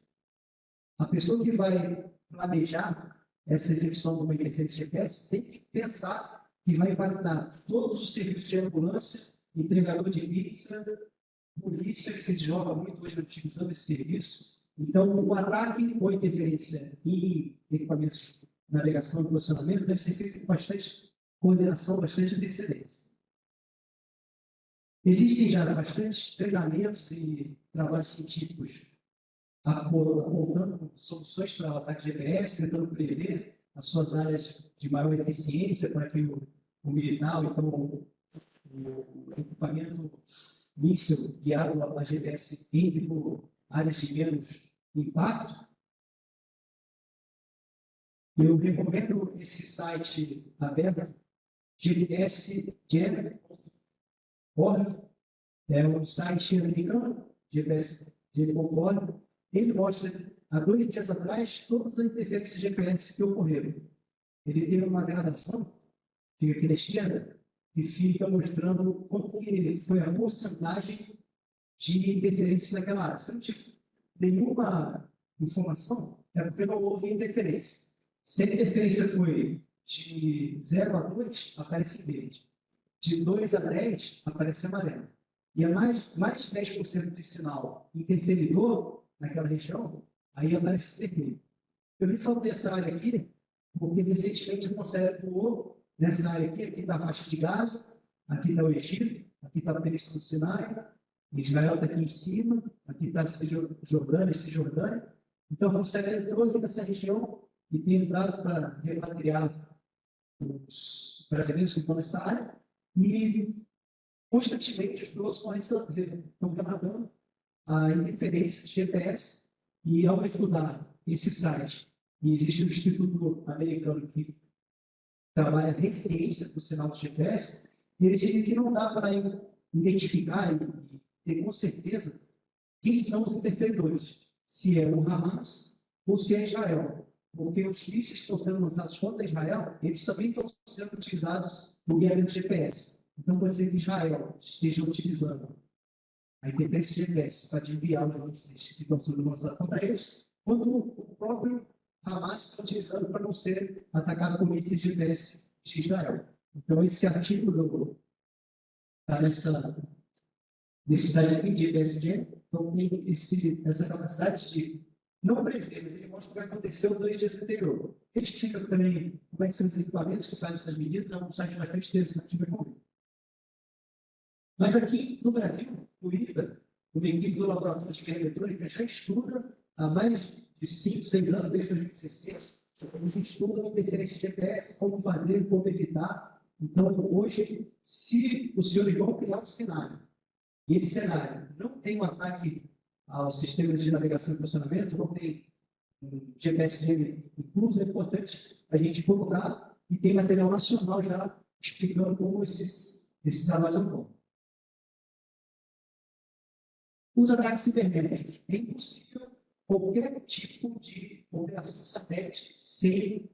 a pessoa que vai planejar essa execução de uma interferência GPS tem que pensar que vai impactar todos os serviços de ambulância, entregador de pizza, polícia, que se joga muito hoje utilizando esse serviço. Então, o ataque ou interferência em equipamentos de navegação e posicionamento deve ser feito com bastante coordenação, bastante antecedência. Existem já bastantes treinamentos e trabalhos científicos apontando soluções para o ataque de GPS, tentando prever as suas áreas de maior eficiência para que o militar, então o equipamento míssil guiado a GPS entre por áreas de menos impacto. Eu recomendo esse site aberto, GPSJam.org, é um site americano, GPS.org. Ele mostra, há 2 dias atrás, todas as interferências de GPS que ocorreram. Ele tem uma gradação, fica aqui na esquerda, que fica mostrando como que foi a porcentagem de interferência naquela área. Se não tiver nenhuma informação, é porque não houve interferência. Se a interferência foi de 0 a 2, aparece em verde. De 2 a 10, aparece amarelo. E mais de 10% de sinal interferidor naquela região, aí aparece vermelho. Eu ressaltei essa área aqui, porque recentemente o Conselho voou nessa área aqui está a faixa de Gaza, aqui está o Egito, aqui está a Península do Sinai, Israel está aqui em cima, aqui está a Cisjordânia. Então, o Conselho entrou aqui nessa região e tem entrado para repatriar os brasileiros que estão nessa área, e constantemente os pilotos estão trabalhando a interferência de GPS, e ao estudar esse site, e existe um instituto americano que trabalha a resiliência do sinal de GPS, e eles dizem que não dá para identificar e ter com certeza quem são os interferidores, se é o Hamas ou se é Israel. porque os mísseis que estão sendo lançados contra Israel, eles também estão sendo utilizados no guiamento GPS. Então, pode ser que Israel esteja utilizando a interferência GPS para desviar os mísseis que estão sendo lançados contra eles, quando o próprio Hamas está utilizando para não ser atacado por mísseis GPS de Israel. Então, esse artigo está nesse site aqui de ESG, então tem essa capacidade de não prever, mas ele mostra o que vai acontecer os 2 dias anteriores. Ele explica também como é que são os equipamentos que fazem essas medidas, é um site bastante interessante de ver. Mas aqui no Brasil, o IFA, uma equipe do Laboratório de Guerra Eletrônica, já estuda há mais de 5, 6 anos, desde 2016, eles estudam interferência de GPS, como fazer, como evitar. Então, hoje, se os senhores vão criar um cenário, e esse cenário não tem um ataque ao sistema de navegação e funcionamento, não tem um GPS incluso, é importante a gente colocar, e tem material nacional já explicando como esses trabalhos vão. Os ataques cibernéticos. É impossível qualquer tipo de operação satélite sem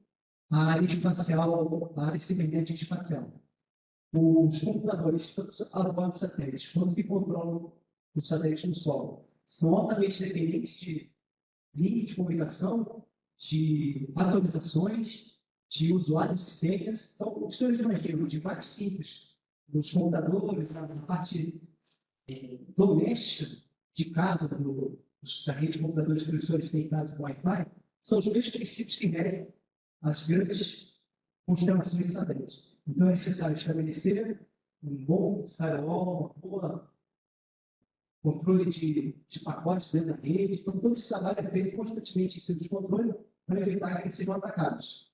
a área espacial, a área cibernética espacial. Os computadores, tanto a bordo de satélites, quanto que controlam os satélites no solo, são altamente dependentes de linha de comunicação, de atualizações, de usuários e senhas. Então, o que os senhores imaginam de mais simples, dos computadores, na parte doméstica de casa, da rede de computadores que os senhores têm em casa com Wi-Fi, são os mesmos princípios que regem as grandes constelações satélites. Então, é necessário estabelecer um bom firewall, um bom controle de pacotes dentro da rede. Então, todo esse trabalho é feito constantemente em cima de controle para evitar que eles sejam atacados.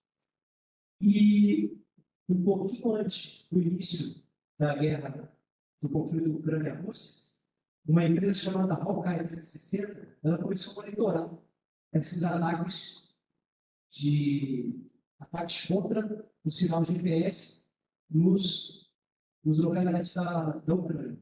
E, um pouquinho antes do início da guerra, do conflito Ucrânia-Rússia, uma empresa chamada Hawkeye 360, ela começou a monitorar esses ataques contra o sinal de GPS nos localidades da Ucrânia.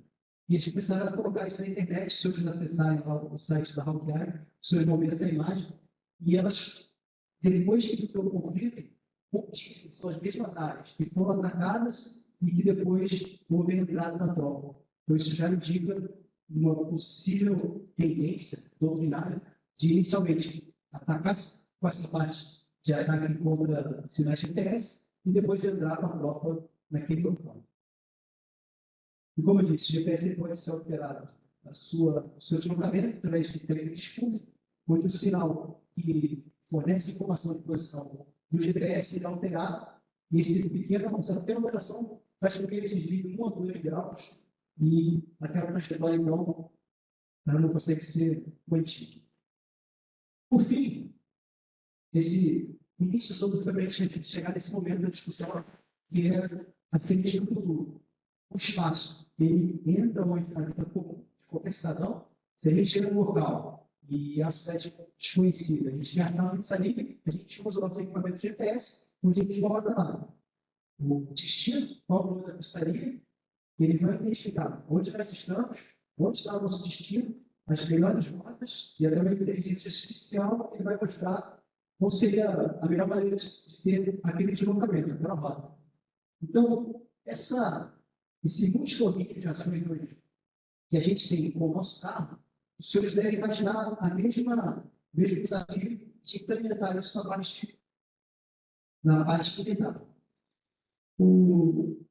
E eles precisaram colocar isso na internet, se vocês acessarem o site da Hawkeye, vocês vão ver essa imagem, e elas, depois que ficou o conflito, pouquíssimas são as mesmas áreas que foram atacadas e que depois houve entrada na tropa. Então, isso já indica uma possível tendência doutrinária de, inicialmente, atacar com essa parte de ataque contra sinais de interesse e depois entrar com a tropa naquele local. E como eu disse, o GPS pode ser alterado o seu deslocamento através de telediscurso, onde o sinal que fornece informação de posição do GPS será alterado, e essa pequena alteração faz com que ele desvie 1 a 2 graus, e aquela trajetória, então, ela não consegue ser mantida. Por fim, esse início todo foi para a gente chegar nesse momento da discussão, que é a seguinte do futuro. O espaço, ele entra onde na vida comum de qualquer cidadão. Se a gente chega no local e a cidade é desconhecida, a gente gasta uma saliva, a gente usa o nosso equipamento de GPS, onde a gente volta lá. O destino, qual é o nome da pistaria, ele vai identificar onde nós estamos, onde está o nosso destino, as melhores rotas, e até uma inteligência artificial que vai mostrar qual seria a melhor maneira de ter aquele deslocamento, aquela rota. Então, esse multidomínio de ações hoje que a gente tem com o nosso carro, os senhores devem imaginar o mesmo desafio de implementar isso na parte militar. O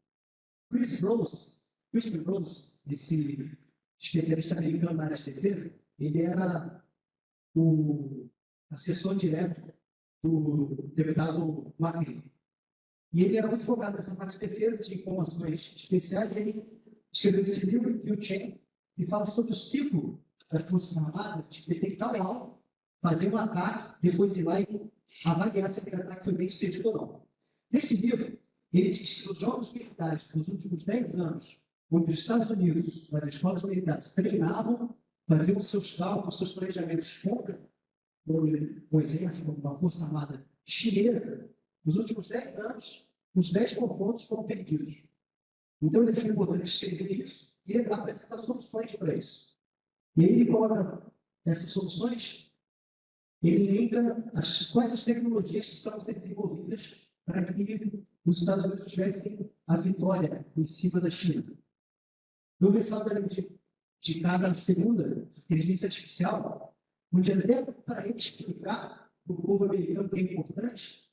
Christopher Rose, esse especialista americano na área de defesa, ele era o assessor direto do deputado Mark. E ele era muito focado nessa parte de defesa, de informações especiais, e ele escreveu esse livro, Kill Chain, que fala sobre o ciclo das Forças Armadas, de detectar o alvo, fazer um ataque, depois ir lá e avaliar se aquele ataque foi bem sucedido ou não. Nesse livro, ele diz que os jogos militares, nos últimos 10 anos, onde os Estados Unidos, as escolas militares, treinavam, faziam os seus cálculos, os seus planejamentos contra o exército, uma força armada chinesa, nos últimos 10 anos, os 10 confrontos foram perdidos. Então, ele achou importante escrever isso e ele apresentar soluções para isso. E aí ele coloca essas soluções ele elenca quais as tecnologias que precisam ser desenvolvidas para que os Estados Unidos tivessem a vitória em cima da China. No ressalto de cada segunda inteligência artificial, onde até para ele explicar para o povo americano que é importante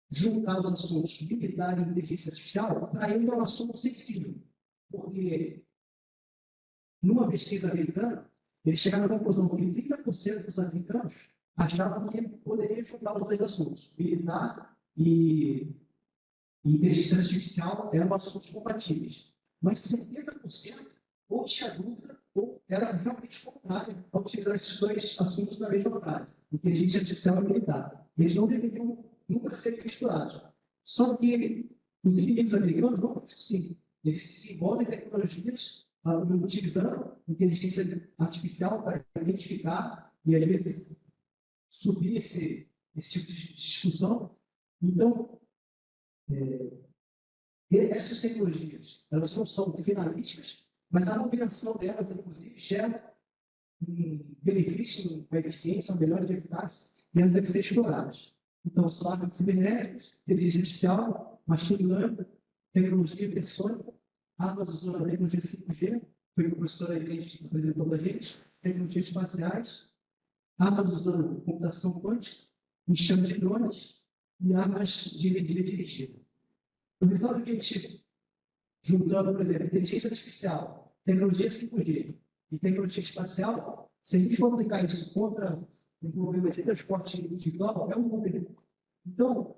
juntar os assuntos militar e inteligência artificial, para ele é um assunto sensível, porque numa pesquisa americana, eles chegaram à conclusão que 30% dos americanos achavam que poderia juntar os dois assuntos, militar e inteligência artificial, eram assuntos compatíveis. Mas 70% ou tinha dúvida ou era realmente contrário a utilizar esses dois assuntos na mesma frase, inteligência artificial e militar. Eles não deveriam nunca serem misturados. Só que os inimigos americanos não fazem assim. Eles desenvolvem tecnologias utilizando inteligência artificial para identificar e, às vezes, subir esse tipo de discussão. Então, essas tecnologias, elas não são finalísticas, mas a combinação delas, inclusive, gera um benefício, uma eficiência, uma melhora de eficácia, e elas devem ser exploradas. Então, são armas cibernéticas, inteligência artificial, machine learning, tecnologia hipersônica, armas usando a tecnologia 5G, foi o que o professor Ailete apresentou para a gente, tecnologias espaciais, armas usando computação quântica, enxame de drones e armas de energia dirigida. O ressalto que a gente, juntando, por exemplo, inteligência artificial, tecnologia 5G e tecnologia espacial, se a gente for aplicar isso contra o problema de transporte individual, é um número. Então,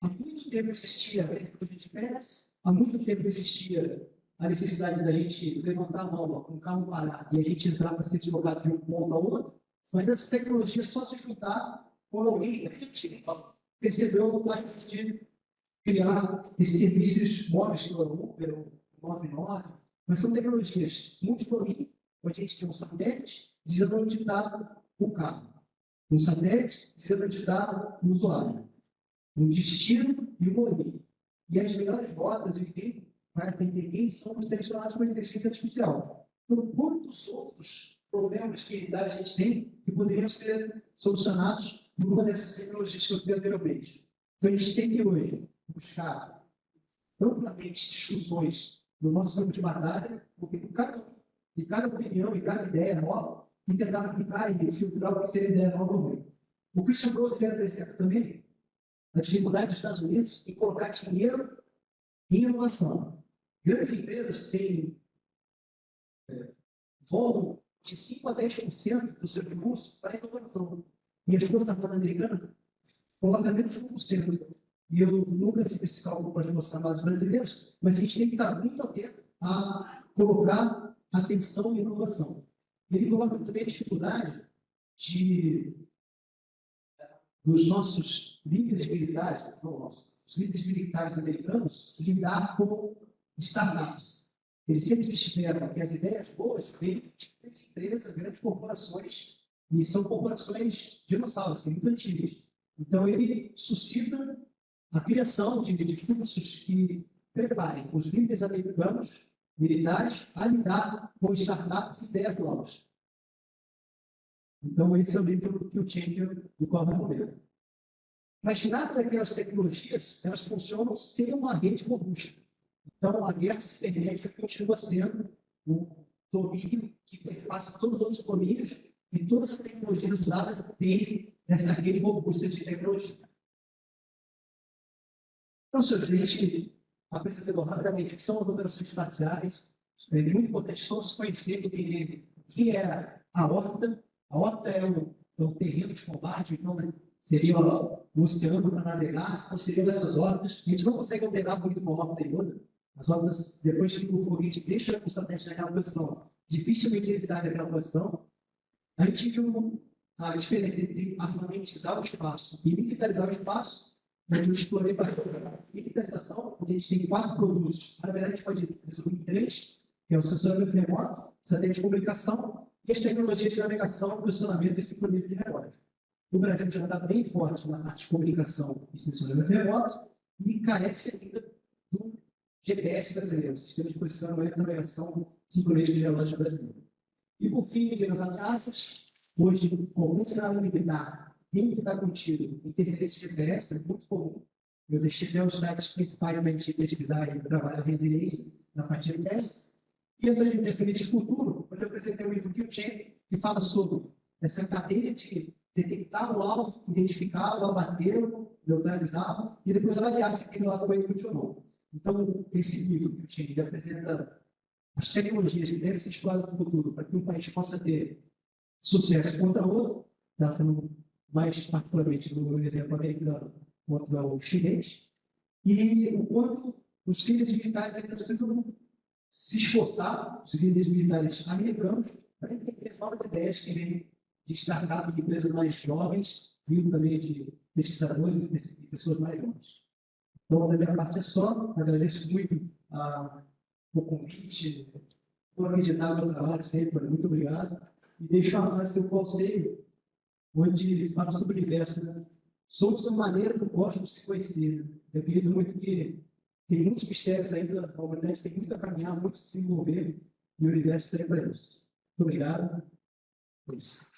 há muito tempo existia a tecnologia de pés, há muito tempo existia a necessidade da gente levantar a mão com o carro parar e a gente entrar para ser deslocado de um ponto a outro, mas essas tecnologias só se juntar quando alguém percebeu a necessidade de criar esses serviços móveis pelo Uber, o 99, mas são tecnologias muito formidas, onde a gente tem um satélite dizendo onde está o carro, um satélite dizendo onde está o usuário, um destino e um origem. E as melhores rotas e quem vai atender quem são os direcionados por inteligência artificial. Então, muitos outros problemas que a gente tem que poderiam ser solucionados por uma dessas tecnologias que eu citei anteriormente. Então, a gente tem que hoje buscar amplamente discussões no nosso campo de batalha, porque de cada opinião e cada ideia nova, e tentar aplicar e filtrar o que seria ideia nova ou ruim. O Christian Rose quer apresentar também a dificuldade dos Estados Unidos em colocar dinheiro em inovação. Grandes empresas têm vão de 5% a 10% do seu recurso para a inovação. E as forças armadas americanas colocam menos de 1%. E eu nunca fiz esse cálculo para as forças armadas brasileiras, mas a gente tem que estar muito atento a colocar atenção em inovação. Ele coloca também a dificuldade dos nossos líderes militares, os líderes militares americanos, lidar com startups. Eles sempre esperam que as ideias boas venham de grandes empresas, grandes corporações, e são corporações dinossauros, muito antigas. Então, ele suscita a criação de cursos que preparem os líderes americanos, militares, a lidar com startups e ideias novas. Então, esse é o livro que o Champion do qual vai morrer. Mas nada daquelas tecnologias, elas funcionam sem uma rede robusta. Então, a guerra cibernética continua sendo um domínio que perpassa todos os outros domínios e todas as tecnologias usadas têm essa rede robusta de tecnologia. Então, senhores, a gente apresentou rapidamente o que são as operações espaciais. É muito importante todos conhecerem e entenderem o que é a órbita. A órbita é o terreno de combate, então seria o oceano para navegar, ou seriam essas órbitas. A gente não consegue alterar muito uma órbita e outra. As órbitas, depois que o foguete deixa o satélite naquela posição, dificilmente ele sai daquela posição. A gente viu a diferença entre armamentizar o espaço e militarizar o espaço. Eu explorei bastante a militarização, onde a gente tem 4 produtos. Na verdade, a gente pode resumir em 3, que é o sensor remoto, satélite de comunicação e as tecnologias de navegação, posicionamento e sincronia de relógio. O Brasil já está bem forte na parte de comunicação e sensor remoto e carece ainda do GPS brasileiro, sistema de posicionamento e navegação sincronia de relógio brasileiro. E, por fim, nas ameaças, Hoje, com o cenário militar, quem que está contigo, interferência de GPS é muito comum. Eu deixei até os sites principais para a gente pesquisar e trabalhar resiliência na parte de GPS. E eu também de futuro, onde eu apresentei um livro que eu tinha, que fala sobre essa cadeia de detectar o alvo, identificá-lo, abatê-lo, neutralizá-lo, e depois avaliar se aquilo lá foi útil ou não. Então, esse livro que eu tinha, ele apresenta as tecnologias que devem ser exploradas no futuro para que um país possa ter sucesso contra o outro, tá? Mais particularmente no exemplo americano contra o chinês, e o quanto os líderes militares ainda precisam se esforçar, os líderes militares americanos, para entender novas ideias que vêm de startups de empresas mais jovens, vindo também de pesquisadores e pessoas mais jovens. Então, da minha parte é só, agradeço muito o convite, por acreditar no meu trabalho sempre, muito obrigado. E deixo a frase do conselho, onde fala sobre o universo. Né? Somos uma maneira do cosmos se conhecer. Eu acredito muito que tem muitos mistérios ainda, a humanidade tem muito a caminhar, muito a se desenvolver, e o universo tem para isso. Muito obrigado. É isso.